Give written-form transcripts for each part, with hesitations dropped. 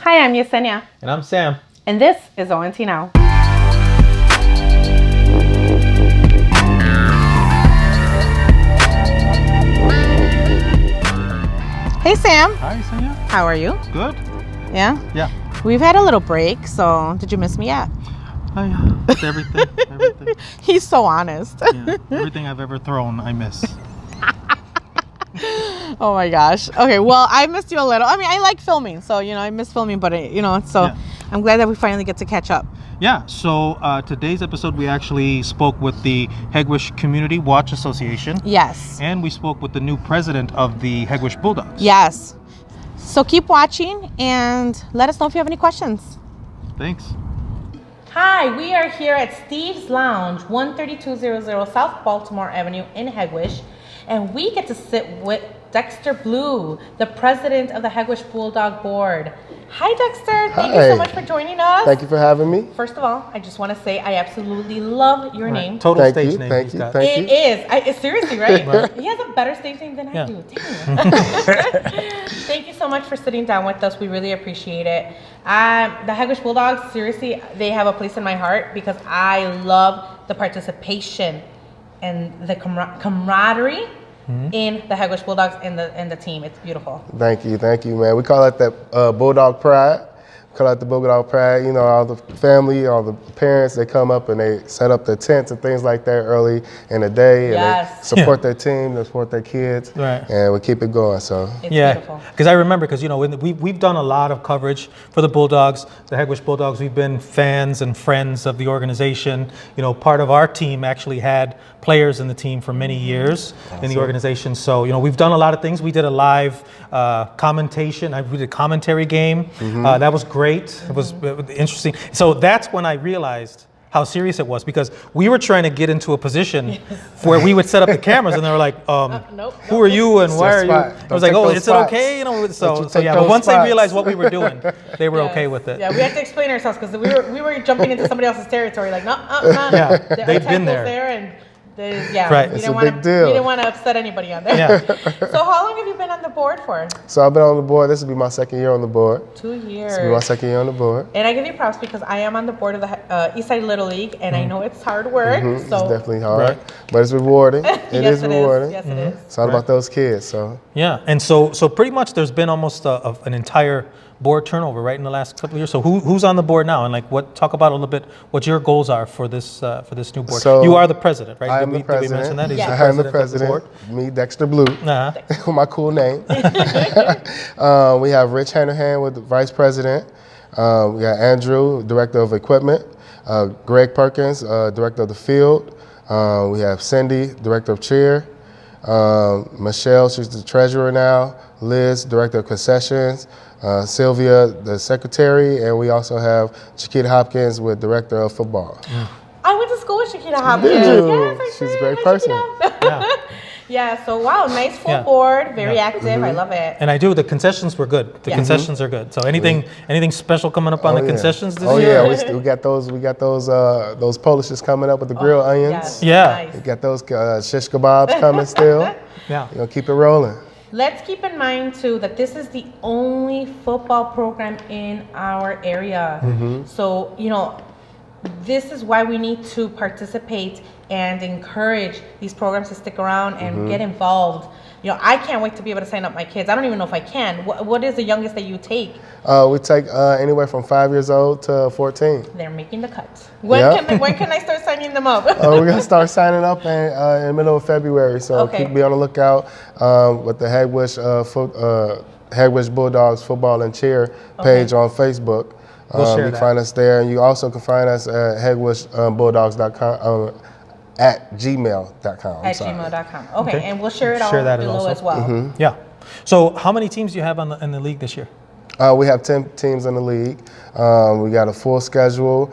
Hi, I'm Yesenia. And I'm Sam. And this is Ont Now. Hey, Sam. Hi, Yesenia. How are you? Good. Yeah? Yeah. We've had a little break, so did you miss me yet? It's everything. Everything. He's so honest. Yeah. Everything I've ever thrown, I miss. Oh my gosh. Okay, well, I missed you a little. I mean, I like filming, so, I miss filming, but, Yeah. I'm glad that we finally get to catch up. Yeah. So today's episode, we actually spoke with the Hegewisch Community Watch Association. Yes. And we spoke with the new president of the Hegewisch Bulldogs. Yes. So keep watching and let us know if you have any questions. Thanks. Hi, we are here at Steve's Lounge, 13200 South Baltimore Avenue in Hegewisch, and we get to sit with Dexter Blue, the president of the Hegewisch Bulldog Board. Hi, Dexter. Thank you so much for joining us. Thank you for having me. First of all, I just want to say I absolutely love your name. Total Thank stage you, name. thank he's you, got. thank It is. It's seriously, right? He has a better stage name than I do. Damn. Thank you so much for sitting down with us. We really appreciate it. The Hegewisch Bulldogs, seriously, they have a place in my heart because I love the participation and the camaraderie in the Hegewisch Bulldogs and the team. It's beautiful. Thank you, man. We call it the Bulldog Pride. Call it the Bulldog Pride. All the family, all the parents, they come up and they set up the tents and things like that early in the day, and they support their team, they support their kids, and we keep it going. So it's beautiful. Because I remember, we've done a lot of coverage for the Bulldogs, the Hegewisch Bulldogs. We've been fans and friends of the organization. Part of our team actually had players in the team for many years in the organization. So we've done a lot of things. We did a live commentation. We did a commentary game. That was great. It was interesting. So that's when I realized how serious it was, because we were trying to get into a position where we would set up the cameras and they were like, who are you and why are you? I was like, is it okay? But once they realized what we were doing, they were okay with it. Yeah, we had to explain ourselves because we were jumping into somebody else's territory, like, no. Yeah, they've been there. And right. It's a big deal. We didn't want to upset anybody on there. Yeah. So how long have you been on the board for? So I've been on the board. This will be my second year on the board. 2 years. This will be my second year on the board. And I give you props because I am on the board of the Eastside Little League, and I know it's hard work. So It's definitely hard, but it's rewarding. It is rewarding. Yes, it is. It's all about those kids. So yeah, and so pretty much there's been almost an entire board turnover right in the last couple of years. So who's on the board now, and talk about a little bit what your goals are for this new board. So you are the president, right? I am the president. Did we mention that? He's Yeah. I am the of president. board. Me, Dexter Blue, my cool name. We have Rich Hanahan with the vice president. We got Andrew, director of equipment. Greg Perkins, director of the field. We have Cindy, director of cheer. Michelle, she's the treasurer now. Liz, director of concessions. Sylvia, the secretary, and we also have Chiquita Hopkins with director of football. I went to school with Chiquita Hopkins. Yes, I she's did. a great Hi, person. Chiquita. Yeah, so wow, nice full board, very active. I love it. And the concessions were good. The concessions are good. So anything special coming up on the concessions this year? Oh yeah, we got those Polishes coming up with the grilled onions. Yes. Yeah. We got those shish kebabs coming still. Yeah. Keep it rolling. Let's keep in mind too that this is the only football program in our area. So, this is why we need to participate and encourage these programs to stick around and get involved. I can't wait to be able to sign up my kids. I don't even know if I can. What is the youngest that you take? We take anywhere from 5 years old to 14. They're making the cut. When can I start signing them up? We're gonna start signing up in the middle of February. So be on the lookout with the Hegewisch Bulldogs football and cheer page on Facebook. We'll share you can find us there, and you also can find us at hegewischbulldogs.com. At gmail.com. At gmail.com. Okay, and we'll share it all below as well. Yeah. So how many teams do you have in the league this year? We have 10 teams in the league. We got a full schedule.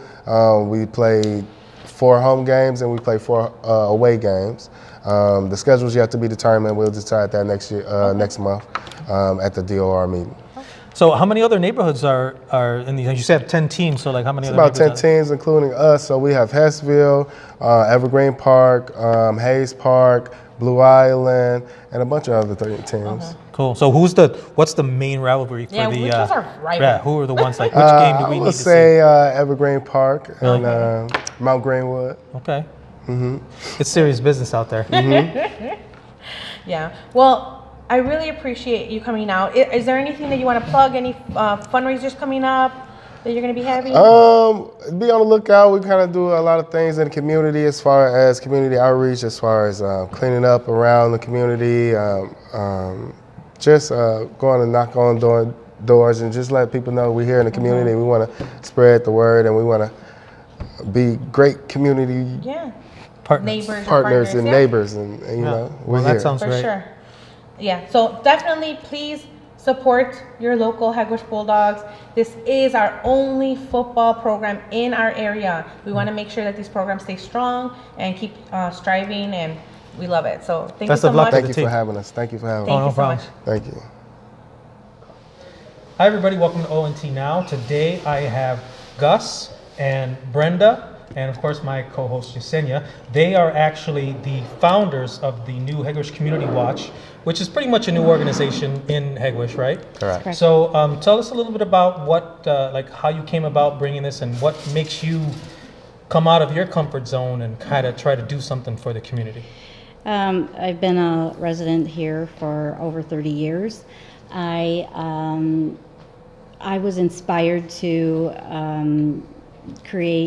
We play 4 home games and we play 4 away games. The schedule's yet to be determined. We'll decide that next month at the DOR meeting. So how many other neighborhoods are in these? You said 10 teams, so how many other neighborhoods? About 10 teams, there? including us. So we have Hessville, Evergreen Park, Hayes Park, Blue Island, and a bunch of other teams. Cool. So what's the main rivalry for the? Which was our rival? Yeah, who are the ones like? Which game do we need to see? I would say Evergreen Park and Mount Greenwood. Okay. It's serious business out there. Yeah. Well, I really appreciate you coming out. Is there anything that you want to plug? Any fundraisers coming up that you're going to be having? Be on the lookout. We kind of do a lot of things in the community as far as community outreach, as far as cleaning up around the community, just going and knock on doors and just let people know we're here in the community. We want to spread the word, and we want to be great community partners and neighbors, and you know, we're here. That sounds for great. Sure. Yeah, so definitely please support your local Hegewisch Bulldogs. This is our only football program in our area. We want to make sure that these programs stay strong and keep striving, and we love it. So thank you so much. Thank you for having us. Thank you for having us. Thank you so much. Thank you. Hi everybody, welcome to Ont Now. Today I have Gus and Brenda, and of course my co-host Yesenia. They are actually the founders of the new Hegewisch Community Watch, which is pretty much a new organization in Hegewisch, right? Correct. So tell us a little bit about what, like how you came about bringing this and what makes you come out of your comfort zone and kind of try to do something for the community. I've been a resident here for over 30 years. I was inspired to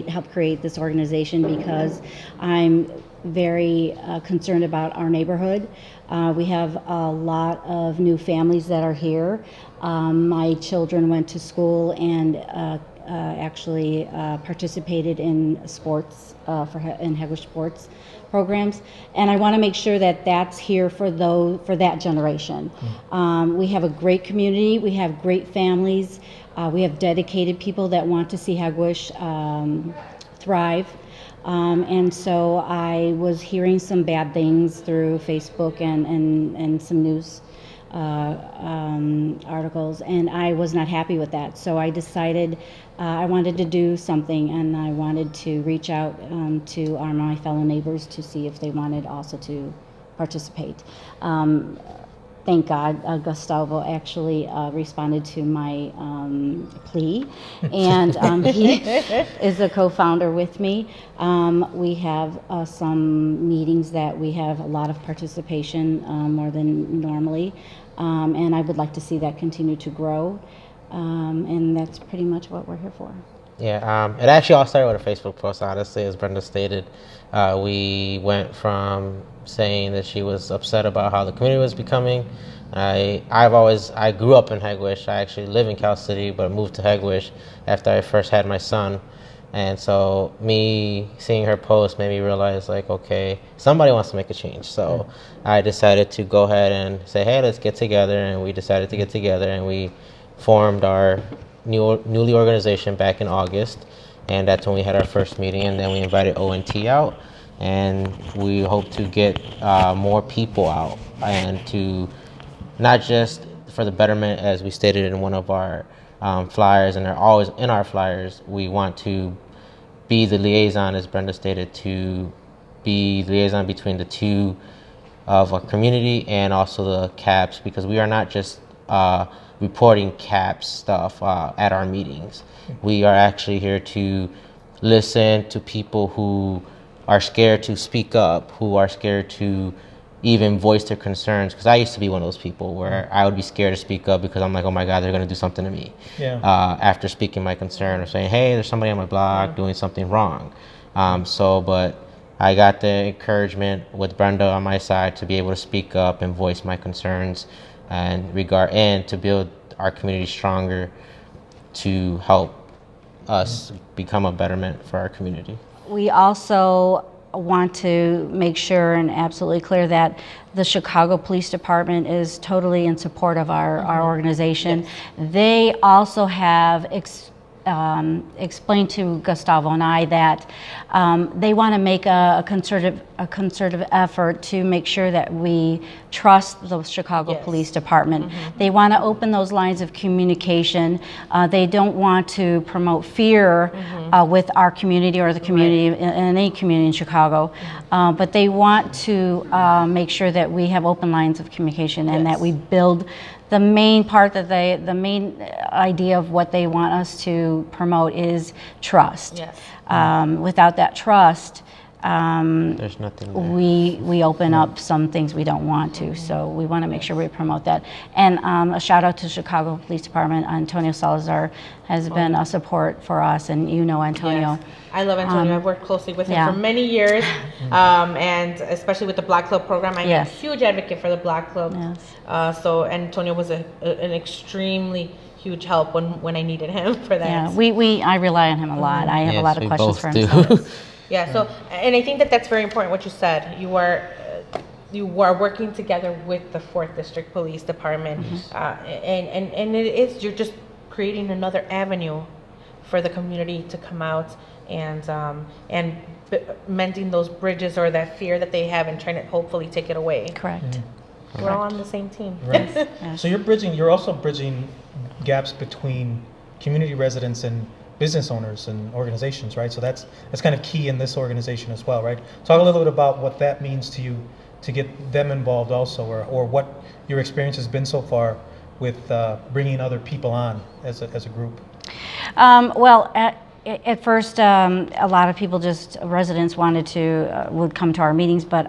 help create this organization because I'm very concerned about our neighborhood. We have a lot of new families that are here. My children went to school and actually participated in sports, in Hegewisch sports programs, and I want to make sure that that's here for that generation. We have a great community. We have great families. We have dedicated people that want to see Hegewisch thrive. And so I was hearing some bad things through Facebook and some news articles, and I was not happy with that. So I decided I wanted to do something, and I wanted to reach out to my fellow neighbors to see if they wanted also to participate. Thank God, Gustavo actually responded to my plea, and he is a co-founder with me. We have some meetings that we have a lot of participation, more than normally, and I would like to see that continue to grow, and that's pretty much what we're here for. Yeah, it actually all started with a Facebook post, honestly, as Brenda stated. We went from saying that she was upset about how the community was becoming. I grew up in Hegewisch. I actually live in Cal City, but moved to Hegewisch after I first had my son. And so me seeing her post made me realize, like, okay, somebody wants to make a change. So I decided to go ahead and say, hey, let's get together. And we decided to get together, and we formed our newly organization back in August. And that's when we had our first meeting, and then we invited ONT out. And we hope to get more people out, and to not just for the betterment, as we stated in one of our flyers, and they're always in our flyers. We want to be the liaison, as Brenda stated, to be the liaison between the two of our community and also the CAPS, because we are not just reporting CAPS stuff at our meetings. We are actually here to listen to people who are scared to speak up, who are scared to even voice their concerns. Because I used to be one of those people where I would be scared to speak up because I'm like, oh my God, they're going to do something to me. Yeah. After speaking my concern or saying, hey, there's somebody on my block doing something wrong. But I got the encouragement with Brenda on my side to be able to speak up and voice my concerns and to build our community stronger, to help us become a betterment for our community. We also want to make sure and absolutely clear that the Chicago Police Department is totally in support of our organization. Yes. They also have explained to Gustavo and I that they want to make a concerted effort to make sure that we trust the Chicago Police Department. They want to open those lines of communication. They don't want to promote fear with our community or the community in any community in Chicago, but they want to make sure that we have open lines of communication and that we build the main part that the main idea of what they want us to promote is trust. Without that trust, there's nothing there. We open up some things we don't want to, so we want to make sure we promote that. And a shout out to Chicago Police Department. Antonio Salazar has been a support for us, and you know Antonio. I love Antonio. I've worked closely with him for many years, and especially with the Black Club program. I'm a huge advocate for the Black Club. So Antonio was an extremely huge help when I needed him for that. I rely on him a lot. I have a lot of questions for him. So, and I think that that's very important what you said. You are working together with the 4th District Police Department, and it is, you're just creating another avenue for the community to come out and mending those bridges or that fear that they have and trying to hopefully take it away. Correct. We're all on the same team. Right. So you're also bridging gaps between community residents and business owners and organizations, right? So that's kind of key in this organization as well, right? Talk a little bit about what that means to you to get them involved also, or what your experience has been so far with bringing other people on as a group. Well, at first, a lot of people, residents would come to our meetings, but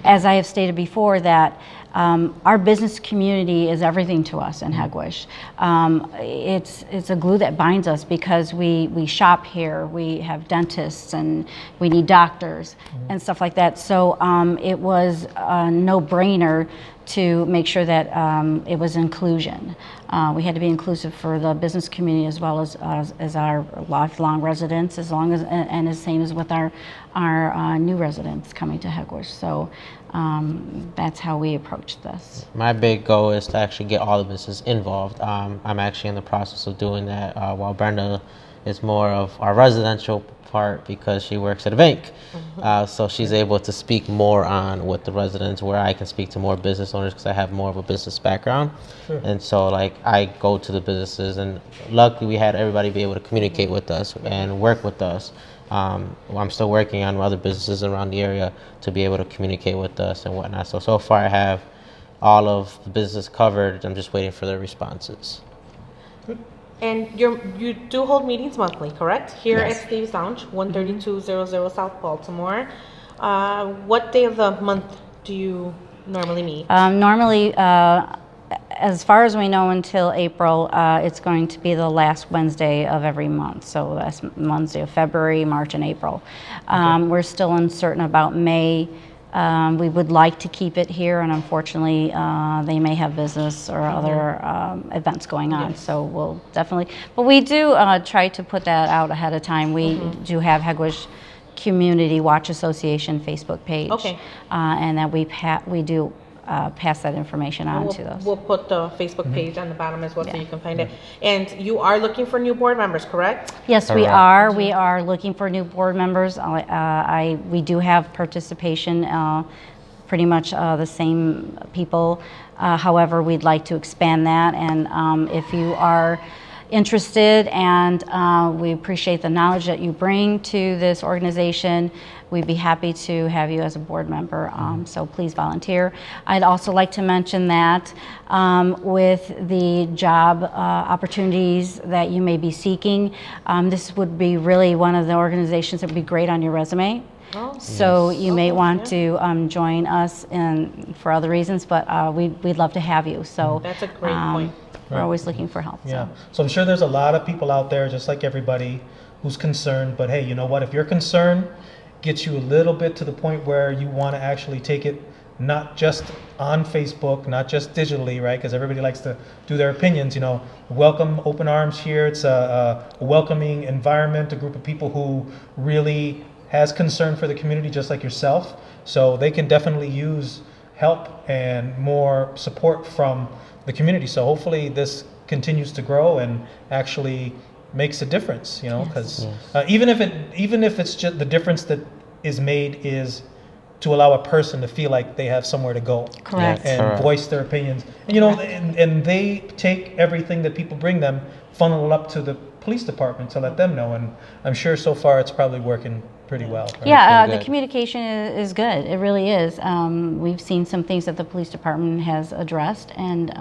as I have stated before, that our business community is everything to us in Hegewisch. It's a glue that binds us because we shop here, we have dentists, and we need doctors and stuff like that. So it was a no-brainer to make sure that it was inclusion. We had to be inclusive for the business community as well as our lifelong residents, and the same as with our new residents coming to Hegewisch. So that's how we approached this. My big goal is to actually get all the businesses involved. I'm actually in the process of doing that while Brenda is more of our residential part because she works at a bank. So she's able to speak more on with the residents, where I can speak to more business owners because I have more of a business background. And so I go to the businesses, and luckily we had everybody be able to communicate with us and work with us. I'm still working on other businesses around the area to be able to communicate with us and whatnot. So far I have all of the business covered. I'm just waiting for their responses. And you do hold meetings monthly, correct? Here at Steve's Lounge, 13200 South Baltimore. What day of the month do you normally meet? Normally, as far as we know, until April, it's going to be the last Wednesday of every month. So that's Wednesday of February, March, and April. We're still uncertain about May. We would like to keep it here, and unfortunately, they may have business or other events going on. So we'll definitely, but we do try to put that out ahead of time. We do have Hegewisch Community Watch Association Facebook page, and that we do pass that information on to those. We'll put the Facebook page on the bottom as well, so you can find it. And you are looking for new board members, correct? Yes, we are. We are looking for new board members. We do have participation, pretty much the same people. However, we'd like to expand that, and if you are interested, and we appreciate the knowledge that you bring to this organization, we'd be happy to have you as a board member, so please volunteer. I'd also like to mention that with the job opportunities that you may be seeking, this would be really one of the organizations that would be great on your resume. So you may want to join us for other reasons, but we'd love to have you. So that's a great point. We're always looking for help. So I'm sure there's a lot of people out there, just like everybody, who's concerned. But hey, you know what? If your concern gets you a little bit to the point where you want to actually take it not just on Facebook, not just digitally, right? Because everybody likes to do their opinions. Welcome, open arms here. It's a welcoming environment, a group of people who really has concern for the community, just like yourself. So they can definitely use help and more support from the community. So hopefully this continues to grow and actually makes a difference, you know, because even if it's just the difference that is made is to allow a person to feel like they have somewhere to go. Correct. And voice their opinions. And, you know, and they take everything that people bring them, funnel it up to the police department to let them know. And I'm sure so far it's probably working pretty well. Right? Yeah, Pretty the good. communication is good. It really is. We've seen some things that the police department has addressed, and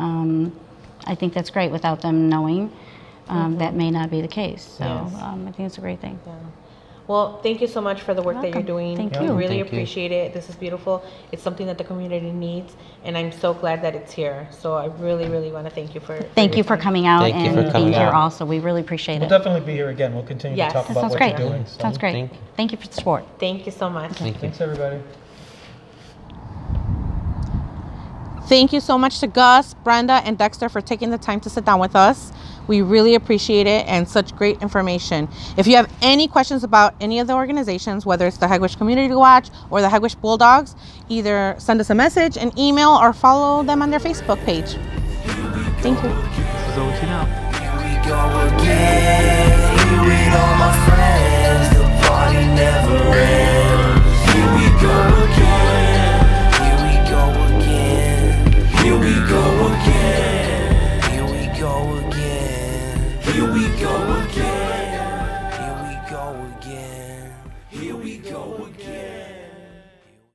I think that's great. Without them knowing, that may not be the case. So I think it's a great thing. Yeah. Well, thank you so much for the work that you're doing. Thank We you. really Thank you. appreciate it. This is beautiful. It's something that the community needs, and I'm so glad that it's here. So I really, really want to thank you for Thank your you for time. coming out Thank you and for being coming here out. also. We really appreciate We'll it. definitely be here again. We'll continue Yes. to talk That about Sounds what great. you're doing. So. Sounds great. Thank you. Thank you for the support. Thank you so much. Thank you. Thanks, everybody. Thank you so much to Gus, Brenda, and Dexter for taking the time to sit down with us. We really appreciate it and such great information. If you have any questions about any of the organizations, whether it's the Hegewisch Community Watch or the Hegewisch Bulldogs, either send us a message, an email, or follow them on their Facebook page. Thank you. This is OT Now. Here we go again. Here with all my friends. The party never ends. Here we go again. Here we go again. Here we go again. Here we go again. Here we go again. Here we go again. Here we go again.